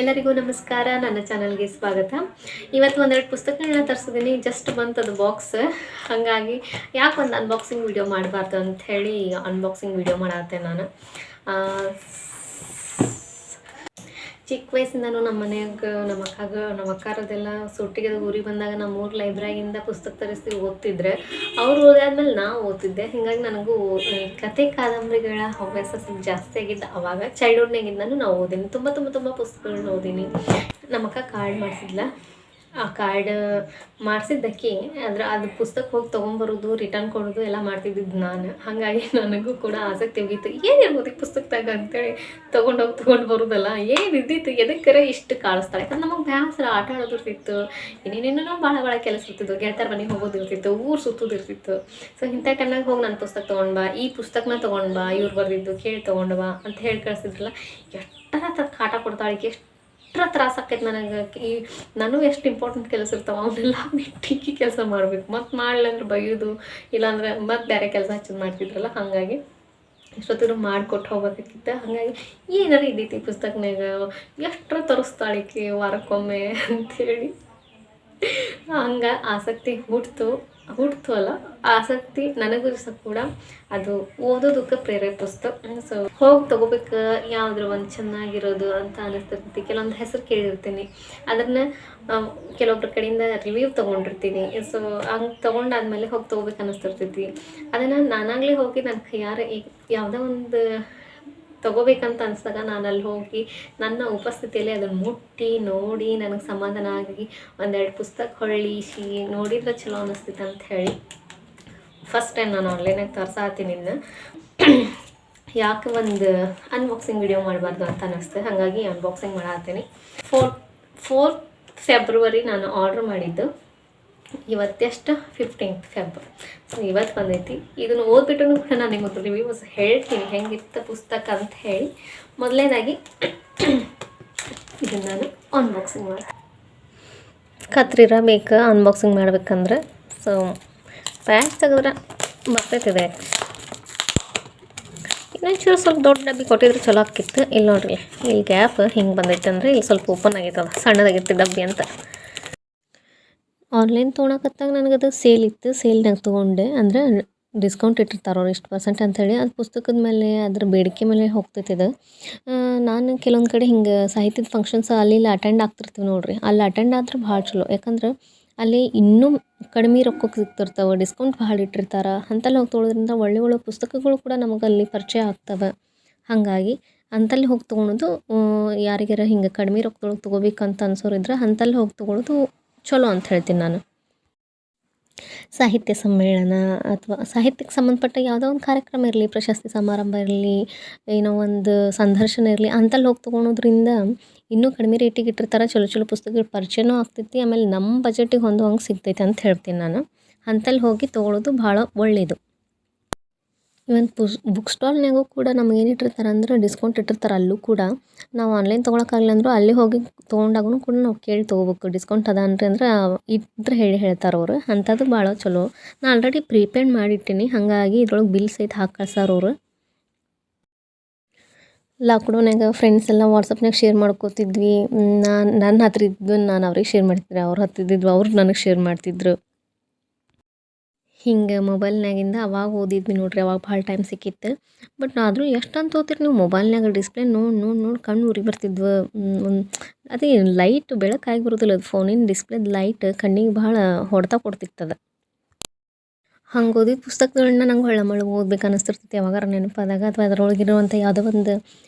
ಎಲ್ಲರಿಗೂ ನಮಸ್ಕಾರ. ನನ್ನ ಚಾನಲ್ಗೆ ಸ್ವಾಗತ. ಇವತ್ತು ಒಂದೆರಡು ಪುಸ್ತಕಗಳನ್ನ ತರಿಸಿದ್ದೀನಿ. ಜಸ್ಟ್ ಬಂತದು ಬಾಕ್ಸ್, ಹಾಗಾಗಿ ಯಾಕೆ ಒಂದು ಅನ್ಬಾಕ್ಸಿಂಗ್ ವಿಡಿಯೋ ಮಾಡಬಾರ್ದು ಅಂಥೇಳಿ ಅನ್ಬಾಕ್ಸಿಂಗ್ ವಿಡಿಯೋ ಮಾಡತ್ತೆ ನಾನು. ಚಿಕ್ಕ ವಯಸ್ಸಿಂದನೂ ನಮ್ಮ ಮನೆಯಾಗ ನಮ್ಮ ಅಕ್ಕಾರದೆಲ್ಲ ಸುಟ್ಟಿಗೆ ಊರಿಗೆ ಬಂದಾಗ ನಮ್ಮ ಊರು ಲೈಬ್ರರಿಯಿಂದ ಪುಸ್ತಕ ತರಿಸಿ ಓದ್ತಿದ್ರೆ, ಅವ್ರು ಓದಾದ್ಮೇಲೆ ನಾವು ಓದ್ತಿದ್ದೆ. ಹೀಗಾಗಿ ನನಗೂ ಕತೆ ಕಾದಂಬರಿಗಳ ಹವ್ಯಾಸ ಸ್ವಲ್ಪ ಜಾಸ್ತಿ ಆಗಿದ್ದು ಅವಾಗ ಚೈಲ್ಡ್ಹುಡ್ನಾಗಿಂದನೂ ನಾವು ಓದೀನಿ. ತುಂಬ ಪುಸ್ತಕಗಳನ್ನ ಓದೀನಿ. ನಮ್ಮ ಅಕ್ಕ ಕಾರ್ಡ್ ಮಾಡಿಸಿದ್ಲ. ಆ ಕಾರ್ಡ್ ಮಾಡಿಸಿದ್ದಕ್ಕೆ ಅದು ಪುಸ್ತಕ ಹೋಗಿ ತೊಗೊಂಬರೋದು, ರಿಟರ್ನ್ ಕೊಡೋದು ಎಲ್ಲ ಮಾಡ್ತಿದ್ದಿದ್ದು ನಾನು. ಹಾಗಾಗಿ ನನಗೂ ಕೂಡ ಆಸಕ್ತಿ ಹೋಗಿತ್ತು, ಏನಿರ್ಬೋದು ಈ ಪುಸ್ತಕದಾಗ ಅಂತೇಳಿ ತೊಗೊಂಡು ಬರೋದಲ್ಲ. ಏನಿದ್ದಿತ್ತು, ಎದಕ್ಕರ ಇಷ್ಟು ಕಾಳಿಸ್ತಾಳೆ. ಯಾಕಂದ್ರೆ ನಮಗೆ ಬೇಸರ, ಆಟ ಆಡೋದು ಇರ್ತಿತ್ತು, ಇನ್ನೇನೇನೋ ಭಾಳ ಕೆಲಸ ಇರ್ತಿತ್ತು. ಗೆಳತರ ಮನೆಗೆ ಹೋಗೋದು ಇರ್ತಿತ್ತು, ಊರು ಸುತ್ತೋದು ಇರ್ತಿತ್ತು. ಸೊ ಇಂಥ ಟೈಮ್ನಾಗ ಹೋಗಿ ನಾನು ಪುಸ್ತಕ ತೊಗೊಂಡು ಬಾ, ಈ ಪುಸ್ತಕನ ತೊಗೊಂಡು ಬಾ, ಇವ್ರು ಬರೆದಿದ್ದು ಕೇಳಿ ತೊಗೊಂಡು ಬಾ ಅಂತ ಹೇಳಿ ಕಳಿಸಿದ್ರಲ್ಲ. ಎಷ್ಟರ ಕಾಟ ಕೊಡ್ತಾಳೆ, ಎಷ್ಟು ತ್ರಾಸ ಆಕೈತೆ ನನಗೆ. ನನಗೂ ಎಷ್ಟು ಇಂಪಾರ್ಟೆಂಟ್ ಕೆಲಸ ಇರ್ತಾವೆ, ಅವನ್ನೆಲ್ಲ ಬಿಟ್ಟು ಕೆಲಸ ಮಾಡಬೇಕು. ಮತ್ತು ಮಾಡಲಿಲ್ಲಂದ್ರೆ ಬೈಯೋದು, ಇಲ್ಲಾಂದ್ರೆ ಮತ್ತು ಬೇರೆ ಕೆಲಸ ಹಚ್ಚೋದು ಮಾಡ್ತಿದ್ರಲ್ಲ. ಹಾಗಾಗಿ ಎಷ್ಟೊತ್ತಿದ್ರು ಮಾಡಿಕೊಟ್ಟು ಹೋಗ್ಬೇಕಾಗಿತ್ತು. ಹಾಗಾಗಿ ಏನಾರು ಇದ್ದೈತಿ ಪುಸ್ತಕನಾಗ, ಎಷ್ಟರ ತರಿಸ್ತಾಳಿಕೆ ವಾರಕ್ಕೊಮ್ಮೆ ಅಂಥೇಳಿ ಹಂಗೆ ಆಸಕ್ತಿ ಹುಟ್ಟಿತು ಅಲ್ಲ, ಆಸಕ್ತಿ ನನಗೂ ಕೂಡ ಅದು ಓದೋದಕ್ಕೆ ಪ್ರೇರೇಪಿಸ್ತು. ಸೊ ಹೋಗಿ ತೊಗೋಬೇಕು, ಯಾವುದ್ರ ಒಂದು ಚೆನ್ನಾಗಿರೋದು ಅಂತ ಅನ್ನಿಸ್ತಿರ್ತೈತಿ. ಕೆಲವೊಂದು ಹೆಸರು ಕೇಳಿರ್ತೀನಿ, ಅದನ್ನು ಕೆಲವೊಬ್ರ ಕಡೆಯಿಂದ ರಿವ್ಯೂ ತೊಗೊಂಡಿರ್ತೀನಿ. ಸೊ ಹಂಗೆ ತೊಗೊಂಡಾದ್ಮೇಲೆ ಹೋಗಿ ತೊಗೋಬೇಕು ಅನ್ನಿಸ್ತಿರ್ತೈತಿ. ಅದನ್ನು ನಾನಾಗಲೇ ಹೋಗಿ ನನ್ನ ಕೈಯಾರೆ ಈಗ ಯಾವುದೋ ಒಂದು ತೊಗೋಬೇಕಂತ ಅನಿಸ್ದಾಗ ನಾನು ಅಲ್ಲಿ ಹೋಗಿ ನನ್ನ ಉಪಸ್ಥಿತಿಯಲ್ಲಿ ಅದನ್ನು ಮುಟ್ಟಿ ನೋಡಿ ನನಗೆ ಸಮಾಧಾನ ಆಗಿ ಒಂದೆರಡು ಪುಸ್ತಕ ಹೊಳ್ಳಿಸಿ ನೋಡಿದ್ರೆ ಚಲೋ ಅನ್ನಿಸ್ತೈತೆ ಅಂತ ಹೇಳಿ ಫಸ್ಟ್ ಟೈಮ್ ನಾನು ಆನ್ಲೈನಾಗ ತರ್ಸಾತೀನಿ. ಇನ್ನು ಯಾಕೆ ಒಂದು ಅನ್ಬಾಕ್ಸಿಂಗ್ ವಿಡಿಯೋ ಮಾಡಬಾರ್ದು ಅಂತ ಅನ್ನಿಸ್ತು, ಹಾಗಾಗಿ ಅನ್ಬಾಕ್ಸಿಂಗ್ ಮಾಡತ್ತೀನಿ. 4 ಫೆಬ್ರವರಿ ನಾನು ಆರ್ಡ್ರ್ ಮಾಡಿದ್ದು. ಇವತ್ತೆಷ್ಟು 15 ಫೆಬ್ರವರಿ. ಸೊ ಇವತ್ತು ಬಂದೈತಿ. ಇದನ್ನು ಓದ್ಬಿಟ್ಟು ಕೂಡ ನಾನು ನಿಮಗೆ ರಿವ್ಯೂಸ್ ಹೇಳ್ತೀನಿ ಹೆಂಗಿತ್ತು ಪುಸ್ತಕ ಅಂತ ಹೇಳಿ. ಮೊದಲನೇದಾಗಿ ಇದನ್ನು ನಾನು ಅನ್ಬಾಕ್ಸಿಂಗ್ ಮಾಡಿ ಕತ್ರಿರಬೇಕು ಅನ್ಬಾಕ್ಸಿಂಗ್ ಮಾಡ್ಬೇಕಂದ್ರೆ. ಸೊ ಪ್ಯಾಕ್ ತೆಗೆದ್ರೆ ಬರ್ತೈತಿದೆ. ಇನ್ನೊಂಚೂರು ಸ್ವಲ್ಪ ದೊಡ್ಡ ಡಬ್ಬಿ ಕೊಟ್ಟಿದ್ರೆ ಚಲೋ ಆಕಿತ್ತು. ಇಲ್ಲಿ ನೋಡ್ರಿ, ಇಲ್ಲಿ ಗ್ಯಾಪ್ ಹಿಂಗೆ ಬಂದೈತೆ ಅಂದರೆ ಇಲ್ಲಿ ಸ್ವಲ್ಪ ಓಪನ್ ಆಗೈತದ, ಸಣ್ಣದಾಗಿತ್ತು ಡಬ್ಬಿ ಅಂತ. ಆನ್ಲೈನ್ ತೊಗೊಳಕತ್ತಾಗ ನನಗದು ಸೇಲ್ ಇತ್ತು, ಸೇಲ್ನಾಗ ತೊಗೊಂಡೆ. ಅಂದರೆ ಡಿಸ್ಕೌಂಟ್ ಇಟ್ಟಿರ್ತಾರೆ ಅವ್ರು ಇಷ್ಟು % ಅಂಥೇಳಿ. ಅದು ಪುಸ್ತಕದ ಮೇಲೆ ಅದ್ರ ಬೇಡಿಕೆ ಮೇಲೆ ಹೋಗ್ತೈತಿದು. ನಾನು ಕೆಲವೊಂದು ಕಡೆ ಹಿಂಗೆ ಸಾಹಿತ್ಯದ ಫಂಕ್ಷನ್ಸ್ ಅಲ್ಲಿ ಇಲ್ಲಿ ಅಟೆಂಡ್ ಆಗ್ತಿರ್ತೀವಿ ನೋಡಿರಿ, ಅಲ್ಲಿ ಅಟೆಂಡ್ ಆದ್ರೆ ಭಾಳ ಚಲೋ. ಯಾಕಂದ್ರೆ ಅಲ್ಲಿ ಇನ್ನೂ ಕಡಿಮೆ ರೊಕ್ಕಕ್ಕೆ ಸಿಗ್ತಿರ್ತಾವೆ, ಡಿಸ್ಕೌಂಟ್ ಭಾಳ ಇಟ್ಟಿರ್ತಾರೆ. ಅಂತಲ್ಲಿ ಹೋಗಿ ತೊಗೊಳೋದ್ರಿಂದ ಒಳ್ಳೆ ಪುಸ್ತಕಗಳು ಕೂಡ ನಮಗೆ ಅಲ್ಲಿ ಪರಿಚಯ ಆಗ್ತವೆ. ಹಾಗಾಗಿ ಅಂತಲ್ಲಿ ಹೋಗಿ ತೊಗೊಳೋದು, ಯಾರಿಗಾರ ಹಿಂಗೆ ಕಡಿಮೆ ರೊಕ್ಕದೊಳಗೆ ತೊಗೋಬೇಕಂತ ಅನ್ಸೋರಿದ್ರೆ ಅಂತಲ್ಲಿ ಹೋಗಿ ತೊಗೊಳೋದು ಚಲೋ ಅಂತ ಹೇಳ್ತೀನಿ ನಾನು. ಸಾಹಿತ್ಯ ಸಮ್ಮೇಳನ ಅಥವಾ ಸಾಹಿತ್ಯಕ್ಕೆ ಸಂಬಂಧಪಟ್ಟ ಯಾವುದೋ ಒಂದು ಕಾರ್ಯಕ್ರಮ ಇರಲಿ, ಪ್ರಶಸ್ತಿ ಸಮಾರಂಭ ಇರಲಿ, ಏನೋ ಒಂದು ಸಂದರ್ಶನ ಇರಲಿ, ಅಂತಲ್ಲಿ ಹೋಗಿ ತೊಗೊಳೋದ್ರಿಂದ ಇನ್ನೂ ಕಡಿಮೆ ರೇಟಿಗೆ ಇಟ್ಟಿರ್ತಾರೆ. ಚಲೋ ಪುಸ್ತಕಗಳ ಪರಿಚಯನೂ ಆಗ್ತೈತಿ. ಆಮೇಲೆ ನಮ್ಮ ಬಜೆಟಿಗೆ ಹೊಂದುವಂಗೆ ಸಿಗ್ತೈತೆ ಅಂತ ಹೇಳ್ತೀನಿ ನಾನು. ಅಂತಲ್ಲಿ ಹೋಗಿ ತೊಗೊಳೋದು ಭಾಳ ಒಳ್ಳೆಯದು. ಇವನ್ ಬುಕ್ ಸ್ಟಾಲ್ನಾಗೂ ಕೂಡ ನಮ್ಗೆ ಏನು ಇಟ್ಟಿರ್ತಾರೆ ಅಂದ್ರೆ ಡಿಸ್ಕೌಂಟ್ ಇಟ್ಟಿರ್ತಾರೆ. ಅಲ್ಲೂ ಕೂಡ ನಾವು ಆನ್ಲೈನ್ ತೊಗೊಳಕ್ಕಾಗಲ್ಲ ಅಂದರೂ ಅಲ್ಲಿ ಹೋಗಿ ತೊಗೊಂಡಾಗೂ ಕೂಡ ನಾವು ಕೇಳಿ ತೊಗೋಬೇಕು, ಡಿಸ್ಕೌಂಟ್ ಅದ ಅಂದ್ರೆ ಇದ್ರೆ ಹೇಳ್ತಾರೆ ಅವರು. ಅಂಥದ್ದು ಭಾಳ ಚಲೋ. ನಾನು ಆಲ್ರೆಡಿ ಪ್ರೀಪೇಯ್ಡ್ ಮಾಡಿಟ್ಟಿನಿ, ಹಾಗಾಗಿ ಇದ್ರೊಳಗೆ ಬಿಲ್ ಸಹಿತ ಹಾಕಿ ಕಳ್ಸಾರ ಅವರು. ಲಾಕ್ಡೌನಾಗ ಫ್ರೆಂಡ್ಸ್ ಎಲ್ಲ ವಾಟ್ಸಪ್ನಾಗ ಶೇರ್ ಮಾಡ್ಕೋತಿದ್ವಿ. ನನ್ನ ಹತ್ರ ಇದ್ದು ನಾನು ಅವ್ರಿಗೆ ಶೇರ್ ಮಾಡ್ತಿದ್ದೆ, ಅವ್ರ ಹತ್ರ ಇದ್ದಿದ್ದು ಅವ್ರು ನನಗೆ ಶೇರ್ ಮಾಡ್ತಿದ್ರು. ಹಿಂಗೆ ಮೊಬೈಲ್ನಾಗಿಂದ ಅವಾಗ ಓದಿದ್ವಿ ನೋಡ್ರಿ, ಅವಾಗ ಭಾಳ ಟೈಮ್ ಸಿಕ್ಕಿತ್ತು. ಬಟ್ ಆದರೂ ಎಷ್ಟಂತ ಓದ್ತೀರಿ ನೀವು ಮೊಬೈಲ್ನಾಗ? ಡಿಸ್ಪ್ಲೇ ನೋಡಿ ಕಣ್ಣು ಉರಿ ಬರ್ತಿದ್ವು. ಅದೇ ಲೈಟ್ ಬೆಳಕಾಗಿ ಬರೋದಿಲ್ಲ, ಅದು ಫೋನಿನ ಡಿಸ್ಪ್ಲೇದ ಲೈಟ್ ಕಣ್ಣಿಗೆ ಭಾಳ ಹೊಡೆತ ಕೊಡ್ತಿತ್ತದ. ಹಂಗೆ ಓದಿದ ಪುಸ್ತಕಗಳನ್ನ ನಂಗೆ ಹೊಳ್ಳಮಳ್ಳ ಓದ್ಬೇಕು ಅನ್ನಿಸ್ತಿರ್ತೈತಿ ಯಾವಾಗಾರ ನೆನಪಾದಾಗ, ಅಥವಾ ಅದರೊಳಗಿರುವಂಥ ಯಾವುದೋ ಒಂದು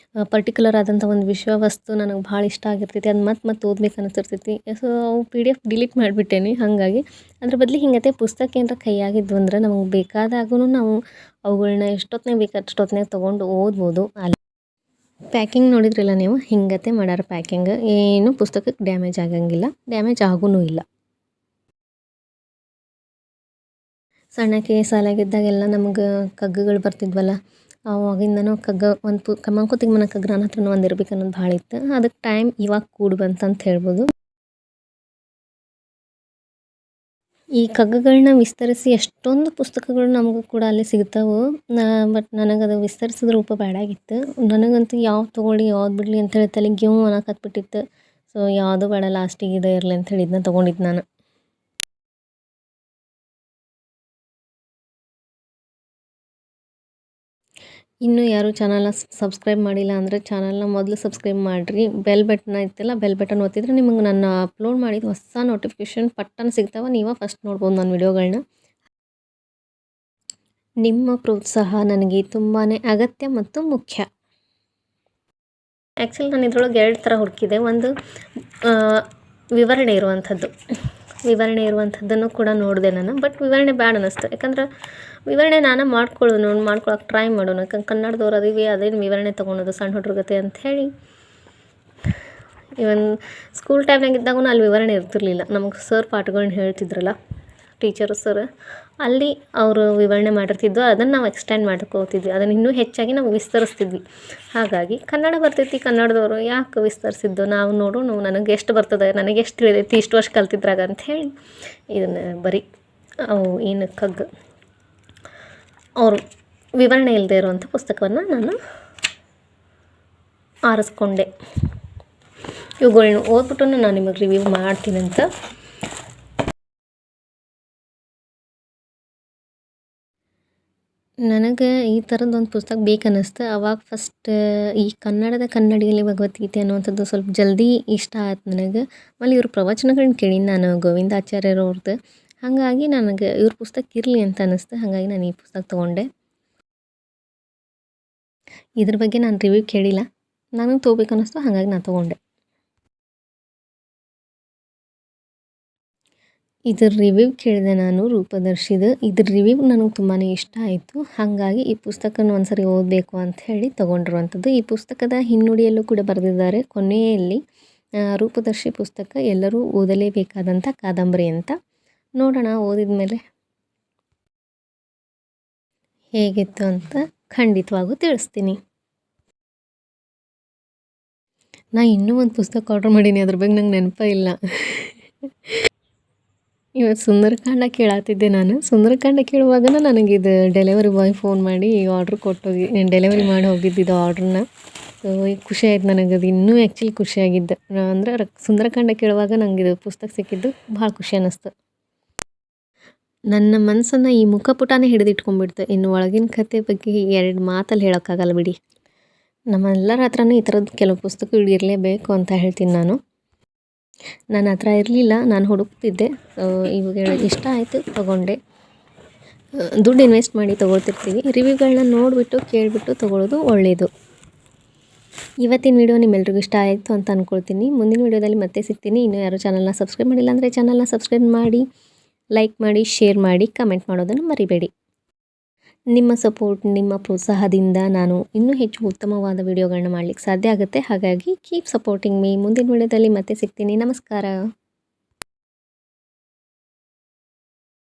ಪರ್ಟಿಕ್ಯುಲರ್ ಆದಂಥ ಒಂದು ವಿಷಯ ವಸ್ತು ನನಗೆ ಭಾಳ ಇಷ್ಟ ಆಗಿರ್ತೈತಿ, ಅದು ಮತ್ತೆ ಓದ್ಬೇಕು ಅನ್ನಿಸ್ತಿರ್ತೈತಿ. ಸೊ ಅವು PDF ಡಿಲೀಟ್ ಮಾಡಿಬಿಟ್ಟೇನಿ. ಹಾಗಾಗಿ ಅದ್ರ ಬದಲು ಹಿಂಗತೆ ಪುಸ್ತಕ ಏನಾರ ಕೈಯಾಗಿದ್ವು ಅಂದ್ರೆ ನಮಗೆ ಬೇಕಾದಾಗೂ ನಾವು ಅವುಗಳನ್ನ ಎಷ್ಟೊತ್ತಿನಾಗ ಬೇಕು ಅಷ್ಟೊತ್ತಿನಾಗ ತೊಗೊಂಡು ಓದ್ಬೋದು. ಅಲ್ಲಿ ಪ್ಯಾಕಿಂಗ್ ನೋಡಿದ್ರಲ್ಲ ನೀವು, ಹಿಂಗತೆ ಮಾಡ್ಯಾರ ಪ್ಯಾಕಿಂಗ್. ಏನು ಪುಸ್ತಕಕ್ಕೆ ಡ್ಯಾಮೇಜ್ ಆಗಂಗಿಲ್ಲ, ಡ್ಯಾಮೇಜ್ ಆಗೂ ಇಲ್ಲ. ಸಣ್ಣಕ್ಕೆ ಸಾಲಾಗಿದ್ದಾಗೆಲ್ಲ ನಮ್ಗೆ ಕಗ್ಗಗಳು ಬರ್ತಿದ್ವಲ್ಲ, ಅವಾಗಿಂದನೂ ಕಗ್ಗ ಒಂದು ಮಂಕುತಿಮ್ಮನಕಗ್ಗ ನನ್ನ ಹತ್ರನೂ ಒಂದು ಇರ್ಬೇಕು ಅನ್ನೋದು ಭಾಳ ಇತ್ತು. ಅದಕ್ಕೆ ಟೈಮ್ ಇವಾಗ ಕೂಡಿ ಬಂತಂತ ಹೇಳ್ಬೋದು. ಈ ಕಗ್ಗಗಳನ್ನ ವಿಸ್ತರಿಸಿ ಎಷ್ಟೊಂದು ಪುಸ್ತಕಗಳು ನಮಗೂ ಕೂಡ ಅಲ್ಲಿ ಸಿಗ್ತಾವೆ. ಬಟ್ ನನಗದು ವಿಸ್ತರಿಸಿದ ರೂಪ ಬೇಡಾಗಿತ್ತು. ನನಗಂತೂ ಯಾವ್ದು ತೊಗೊಳ್ಳಿ ಯಾವ್ದು ಬಿಡಲಿ ಅಂತೇಳಿ ತಲೆಗೆ ಗಿವ್ ಅನ್ನಕತ್ಬಿಟ್ಟಿತ್ತು. ಸೊ ಯಾವುದೂ ಬೇಡ, ಲಾಸ್ಟಿಗೆ ಇದೇ ಇರಲಿ ಅಂಥೇಳಿ ಇದನ್ನ ತೊಗೊಂಡಿದ್ದು ನಾನು. ಇನ್ನೂ ಯಾರು ಚಾನಲ್ನ ಸಬ್ಸ್ಕ್ರೈಬ್ ಮಾಡಿಲ್ಲ ಅಂದರೆ ಚಾನಲ್ನ ಮೊದಲು ಸಬ್ಸ್ಕ್ರೈಬ್ ಮಾಡಿರಿ. ಬೆಲ್ ಬಟನ್ ಐತಲ್ಲ, ಬೆಲ್ ಬಟನ್ ಒತ್ತಿದ್ರೆ ನಿಮಗೆ ನಾನು ಅಪ್ಲೋಡ್ ಮಾಡಿದ ಹೊಸ ನೋಟಿಫಿಕೇಷನ್ ಪಟ್ಟನ ಸಿಗ್ತಾವೆ. ನೀವು ಫಸ್ಟ್ ನೋಡ್ಬೋದು ನನ್ನ ವಿಡಿಯೋಗಳನ್ನ. ನಿಮ್ಮ ಪ್ರೋತ್ಸಾಹ ನನಗೆ ತುಂಬಾ ಅಗತ್ಯ ಮತ್ತು ಮುಖ್ಯ. ಆ್ಯಕ್ಚುಲಿ ನಾನು ಇದ್ರೊಳಗೆ 2 ಥರ ಹುಡುಕಿದೆ. ಒಂದು ವಿವರಣೆ ಇರುವಂಥದ್ದನ್ನು ಕೂಡ ನೋಡಿದೆ ನಾನು. ಬಟ್ ವಿವರಣೆ ಬೇಡ ಅನ್ನಿಸ್ತು. ಯಾಕಂದ್ರೆ ವಿವರಣೆ ನಾನು ಮಾಡ್ಕೊಳಕ್ಕೆ ಟ್ರೈ ಮಾಡೋಣ. ಯಾಕಂದ್ರೆ ಕನ್ನಡದವ್ರು ಅದೀವಿ, ಅದೇನು ವಿವರಣೆ ತೊಗೊಳೋದು ಸಣ್ಣ ಹುಡುಗ್ರ ಗತೆ ಅಂಥೇಳಿ. ಇವನ್ ಸ್ಕೂಲ್ ಟೈಮ್ನಾಗ ಇದ್ದಾಗೂ ಅಲ್ಲಿ ವಿವರಣೆ ಇರ್ತಿರ್ಲಿಲ್ಲ. ನಮಗೆ ಸರ್ ಪಾಠಗಳನ್ನ ಹೇಳ್ತಿದ್ರಲ್ಲ, ಟೀಚರು ಸರ್, ಅಲ್ಲಿ ಅವರು ವಿವರಣೆ ಮಾಡಿರ್ತಿದ್ವು. ಅದನ್ನು ನಾವು ಎಕ್ಸ್ಟೆಂಡ್ ಮಾಡ್ಕೋತಿದ್ವಿ. ಅದನ್ನು ಇನ್ನೂ ಹೆಚ್ಚಾಗಿ ನಾವು ವಿಸ್ತರಿಸ್ತಿದ್ವಿ. ಹಾಗಾಗಿ ಕನ್ನಡ ಬರ್ತೈತಿ, ಕನ್ನಡದವರು ಯಾಕೆ ವಿಸ್ತರಿಸಿದ್ದು, ನಾವು ನೋಡೋಣ, ನನಗೆ ಎಷ್ಟು ಬರ್ತದೆ, ನನಗೆ ಎಷ್ಟು ತಿಳಿದೈತಿ ಇಷ್ಟು ವರ್ಷ ಕಲ್ತಿದ್ರಾಗ ಅಂಥೇಳಿ ಇದನ್ನು ಬರೀ ಅವು ಏನು ಅವರು ವಿವರಣೆ ಇಲ್ಲದೆ ಇರುವಂಥ ಪುಸ್ತಕವನ್ನು ನಾನು ಆರಿಸ್ಕೊಂಡೆ. ಇವುಗಳನ್ನ ಓದ್ಬಿಟ್ಟು ನಾನು ನಿಮಗೆ ರಿವ್ಯೂ ಮಾಡ್ತೀನಂತ. ನನಗೆ ಈ ಥರದ್ದೊಂದು ಪುಸ್ತಕ ಬೇಕನ್ನಿಸ್ತು. ಅವಾಗ ಫಸ್ಟ್ ಈ ಕನ್ನಡಿಯಲ್ಲಿ ಭಗವದ್ಗೀತೆ ಅನ್ನುವಂಥದ್ದು ಸ್ವಲ್ಪ ಜಲ್ದಿ ಇಷ್ಟ ಆಯ್ತು ನನಗೆ. ಆಮೇಲೆ ಇವ್ರ ಪ್ರವಚನಗಳನ್ನ ಕೇಳೀನಿ ನಾನು, ಗೋವಿಂದಾಚಾರ್ಯರವ್ರದ್ದು. ಹಾಗಾಗಿ ನನಗೆ ಇವ್ರ ಪುಸ್ತಕ ಇರಲಿ ಅಂತ ಅನ್ನಿಸ್ತು. ಹಾಗಾಗಿ ನಾನು ಈ ಪುಸ್ತಕ ತೊಗೊಂಡೆ. ಇದ್ರ ಬಗ್ಗೆ ನಾನು ರಿವ್ಯೂ ಕೇಳಿಲ್ಲ, ನನಗೆ ತೊಗೋಬೇಕನ್ನಿಸ್ತು, ಹಾಗಾಗಿ ನಾನು ತೊಗೊಂಡೆ. ಇದ್ರ ರಿವ್ಯೂ ಕೇಳಿದೆ ನಾನು, ರೂಪದರ್ಶಿದು. ಇದ್ರ ರಿವ್ಯೂ ನನಗೆ ತುಂಬಾ ಇಷ್ಟ ಆಯಿತು. ಹಾಗಾಗಿ ಈ ಪುಸ್ತಕನ ಒಂದ್ಸರಿ ಓದಬೇಕು ಅಂತ ಹೇಳಿ ತೊಗೊಂಡಿರುವಂಥದ್ದು. ಈ ಪುಸ್ತಕದ ಹಿನ್ನುಡಿಯಲ್ಲೂ ಕೂಡ ಬರೆದಿದ್ದಾರೆ ಕೊನೆಯಲ್ಲಿ, ರೂಪದರ್ಶಿ ಪುಸ್ತಕ ಎಲ್ಲರೂ ಓದಲೇಬೇಕಾದಂಥ ಕಾದಂಬರಿ ಅಂತ. ನೋಡೋಣ ಓದಿದ ಮೇಲೆ ಹೇಗಿತ್ತು ಅಂತ ಖಂಡಿತವಾಗೂ ತಿಳಿಸ್ತೀನಿ. ನಾನು ಇನ್ನೂ ಒಂದು ಪುಸ್ತಕ ಆರ್ಡ್ರ್ ಮಾಡೀನಿ, ಅದ್ರ ಬಗ್ಗೆ ನಂಗೆ ನೆನಪೇ ಇಲ್ಲ. ಇವತ್ತು ಸುಂದರಕಾಂಡ ಕೇಳಾತಿದ್ದೆ ನಾನು. ಸುಂದರಕಾಂಡ ಕೇಳುವಾಗ ನನಗಿದು ಡೆಲಿವರಿ ಬಾಯ್ ಫೋನ್ ಮಾಡಿ ಆರ್ಡ್ರ್ ಕೊಟ್ಟೋಗಿ ಡೆಲಿವರಿ ಮಾಡಿ ಹೋಗಿದ್ದಿದ್ದು ಆರ್ಡ್ರನ್ನ. ಸೊ ಈಗ ಖುಷಿ ಆಯ್ತು ನನಗೆ. ಅದು ಇನ್ನೂ ಆ್ಯಕ್ಚುಲಿ ಖುಷಿಯಾಗಿದ್ದೆ ಅಂದರೆ ಸುಂದರಕಾಂಡ ಕೇಳುವಾಗ ನಂಗೆ ಇದು ಪುಸ್ತಕ ಸಿಕ್ಕಿದ್ದು ಭಾಳ ಖುಷಿ ಅನ್ನಿಸ್ತು. ನನ್ನ ಮನಸ್ಸನ್ನು ಈ ಮುಖಪುಟನೇ ಹಿಡಿದಿಟ್ಕೊಂಡ್ಬಿಡ್ತು. ಇನ್ನು ಒಳಗಿನ ಕತೆ ಬಗ್ಗೆ 2 ಮಾತಲ್ಲಿ ಹೇಳೋಕ್ಕಾಗಲ್ಲ ಬಿಡಿ. ನಮ್ಮೆಲ್ಲರ ಹತ್ರನೂ ಈ ಥರದ್ದು ಕೆಲವು ಪುಸ್ತಕಗಳು ಇರಲೇಬೇಕು ಅಂತ ಹೇಳ್ತೀನಿ ನಾನು. ನನ್ನ ಹತ್ರ ಇರಲಿಲ್ಲ, ನಾನು ಹುಡುಕ್ತಿದ್ದೆ. ಇವಾಗ ಇಷ್ಟ ಆಯಿತು, ತೊಗೊಂಡೆ. ದುಡ್ಡು ಇನ್ವೆಸ್ಟ್ ಮಾಡಿ ತೊಗೊಳ್ತಿರ್ತೀವಿ, ರಿವ್ಯೂಗಳನ್ನ ನೋಡಿಬಿಟ್ಟು ಕೇಳಿಬಿಟ್ಟು ತೊಗೊಳ್ಳೋದು ಒಳ್ಳೆಯದು. ಇವತ್ತಿನ ವಿಡಿಯೋ ನಿಮ್ಮೆಲ್ರಿಗೂ ಇಷ್ಟ ಆಯಿತು ಅಂತ ಅಂದ್ಕೊಳ್ತೀನಿ. ಮುಂದಿನ ವಿಡಿಯೋದಲ್ಲಿ ಮತ್ತೆ ಸಿಗ್ತೀನಿ. ಇನ್ನೂ ಯಾರು ಚಾನಲ್ನ ಸಬ್ಸ್ಕ್ರೈಬ್ ಮಾಡಿಲ್ಲ ಅಂದರೆ ಚಾನಲ್ನ ಸಬ್ಸ್ಕ್ರೈಬ್ ಮಾಡಿ, ಲೈಕ್ ಮಾಡಿ, ಶೇರ್ ಮಾಡಿ, ಕಮೆಂಟ್ ಮಾಡೋದನ್ನು ಮರಿಬೇಡಿ. ನಿಮ್ಮ ಸಪೋರ್ಟ್, ನಿಮ್ಮ ಪ್ರೋತ್ಸಾಹದಿಂದ ನಾನು ಇನ್ನೂ ಹೆಚ್ಚು ಉತ್ತಮವಾದ ವಿಡಿಯೋಗಳನ್ನ ಮಾಡಲಿಕ್ಕೆ ಸಾಧ್ಯ ಆಗುತ್ತೆ. ಹಾಗಾಗಿ ಕೀಪ್ ಸಪೋರ್ಟಿಂಗ್ ಮೀ. ಮುಂದಿನ ವಿಡಿಯೋದಲ್ಲಿ ಮತ್ತೆ ಸಿಗ್ತೀನಿ. ನಮಸ್ಕಾರ.